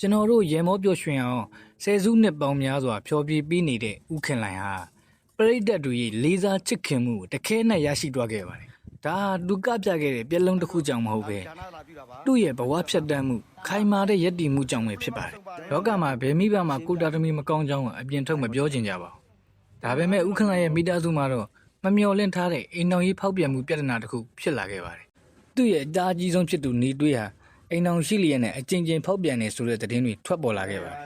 ကျွန်တော်တို့ရေမောပြောရွှင်အောင်ဆယ်စုနှစ်ပေါင်းများစွာဖျော်ဖြေပေးနေတဲ့ဥခင်လိုင်ဟာပရိသတ်တွေရဲ့လေးစားချစ်ခင်မှုကိုတခဲနဲ့ရရှိသွားခဲ့ပါတယ်။ဒါဟာသူကပြခဲ့တဲ့ပြက်လုံးတစ်ခုကြောင့်မဟုတ်ပဲသူ့ရဲ့ဘဝဖြတ်တန်းမှုခိုင်မာတဲ့ယက်တီမှုကြောင့်ပဲဖြစ်ပါတယ်။လောကမှာဘယ်မိဘမှကိုတာသမီမကောင်းကြောင်းအပြင်ထုတ်မပြောချင်ကြပါဘူး။ဒါပေမဲ့ဥခင်လိုင်ရဲ့မိသားစုမှာတော့မမျှော်လင့်ထားတဲ့အိမ်တော်ကြီးဖောက်ပြန်မှုပြဿနာတစ်ခုဖြစ်လာခဲ့ပါတယ်။သူ့ရဲ့အသားကြီးဆုံးဖြစ်သူနေတွေးဟာအိမ်တော်ရှိလျက်နဲ့အကျဉ်းချင်းဖောက်ပြန်နေဆိုတဲ့သတင်းတွေထွက်ပေါ်လာခဲ့ပါတယ်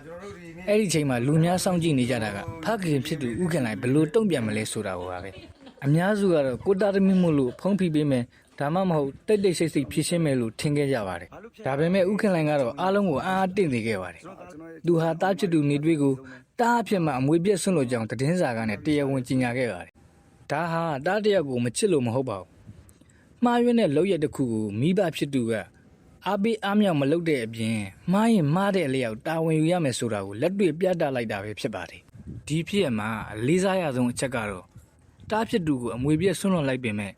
။အဲ့ဒီချိန်မှာလူများစောင့်ကြည့်နေကြတာကဖခင်ဖြစ်သူဥခင်လိုင်ဘလို့တုံ့ပြန်မလဲဆိုတာကိုပါပဲ။အများစုကတော့ကိုတာသမီမို့လို့ဖုံးဖိပေးမယ်ဒါမှမဟုတ်တိတ်တိတ်ဆိတ်ဆိတ်ဖြစ်ရှင်းမယ်လို့ထင်ခဲ့ကြပါတယ်။ဒါပေမဲ့ဥခင်လိုင်ကတော့အားလုံးကိုအားတင့်နေခဲ့ပါတယ်။သူဟာတားဖြစ်သူနေတွေးကိုတားအဖြစ်မှအမွေပြည့်ဆွန့်လို့ကြောင်းသတင်းစာကနဲ့တရားဝင်ကြေညာခဲ့ပါတယ်။ဒါဟာတားတယောက်ကိုမချစ်လို့မဟုတ်ပါဘူး။မှားယွင်းတဲ့လောက်ရတဲ့ခုကိုမိဘဖြစ်သူကအားပေးအားမြောက်မလုပ်တဲ့အပြင်မှားရင်မှားတဲ့အလျောက်တာဝန်ယူရမယ်ဆိုတာကိုလက်တွေ့ပြသလိုက်တာပဲဖြစ်ပါတယ်။ဒီဖြစ်ရမှာလေးစားရဆုံးအချက်ကတော့တားဖြစ်သူကိုအမွေပြည့်ဆွန့်လွတ်လိုက်ပေမဲ့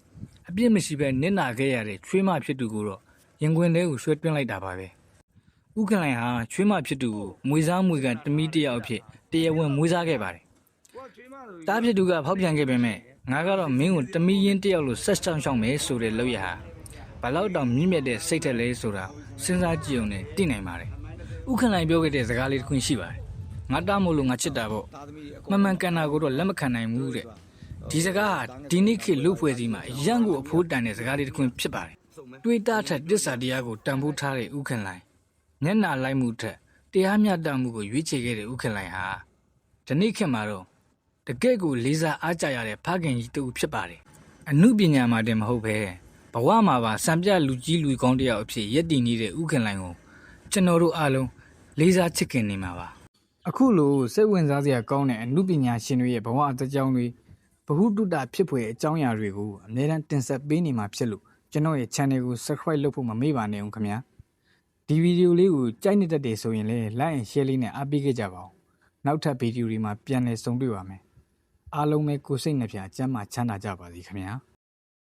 အပြစ်မရှိဘဲနစ်နာခဲ့ရတဲ့ချွေးမဖြစ်သူကိုတော့ရင်ခွင်ထဲကိုဆွဲတွင်းလိုက်တာပါပဲ။ဥက္ကလိုင်ဟာချွေးမဖြစ်သူကိုမွေးစားမွေကန်တမီးတယောက်အဖြစ်တရားဝင်မွေးစားခဲ့ပါတယ်။တားဖြစ်သူကဖောက်ပြန်ခဲ့ပေမဲ့ငါကတော့မင်းကိုတမီးရင်းတယောက်လိုဆက်ဆောင်ရှောင်မယ်ဆိုတဲ့လောက်ရဟာဘလောက်တောင်မြင့်မြတ်တဲ့စိတ်ထက်လဲဆိုတာစဉ်းစားကြည့်အောင်နဲ့သိနိုင်ပါတယ်။ဥက္ကလိုင်ပြောခဲ့တဲ့စကားလေးတစ်ခုရှိပါတယ်။ငါတားမို့လို့ငါချစ်တာပေါ့။မမှန်ကန်တာကိုတော့လက်မခံနိုင်ဘူးတဲ့။ဒီစကားဟာဒီနေ့ခေတ်လူဖွဲ့စည်းမှာအရန်ကိုအဖိုးတန်တဲ့စကားလေးတစ်ခုဖြစ်ပါတယ်။တွေးတာထက်တစ္ဆာတရားကိုတန်ဖိုးထားတဲ့ဥက္ကလိုင်မျက်နှာလိုက်မှုထက်တရားမျှတမှုကိုရွေးချယ်ခဲ့တဲ့ဥက္ကလိုင်ဟာဒီနေ့ခေတ်မှာတော့တကယ့်ကိုလေးစားအားကြရတဲ့ဖခင်ကြီးတူဖြစ်ပါတယ်။အမှုပညာမှာတည်းမဟုတ်ပဲဘဝမှာပါစံပြလူကြီးလူကောင်းတယောက်အဖြစ်ရည်တည်နေတဲ့ဥခင်လိုင်ကိုကျွန်တော်တို့အားလုံးလေးစားချစ်ခင်နေမှာပါအခုလိုစိတ်ဝင်စားစရာကောင်းတဲ့အမှုပညာရှင်တွေရဲ့ဘဝအသက်ကြောင်းတွေဘ ഹു တုတဖြစ်ဖွယ်အကြောင်းအရာတွေကိုအများအားတင်ဆက်ပေးနေမှာဖြစ်လို့ကျွန်တော်ရဲ့ channel ကို subscribe လုပ်ဖို့မမေ့ပါနဲ့ဦးခင်ဗျာဒီဗီဒီယိုလေးကိုကြိုက်နေတတ်တယ်ဆိုရင်လည်း like and share လေးနဲ့အားပေးခဲ့ကြပါဦးနောက်ထပ်ဗီဒီယိုတွေမှာပြန်လည်ဆုံတွေ့ပါမယ်အားလုံးပဲကိုယ်စိတ်နှပြကျန်းမာချမ်းသာကြပါစေခင်ဗျာ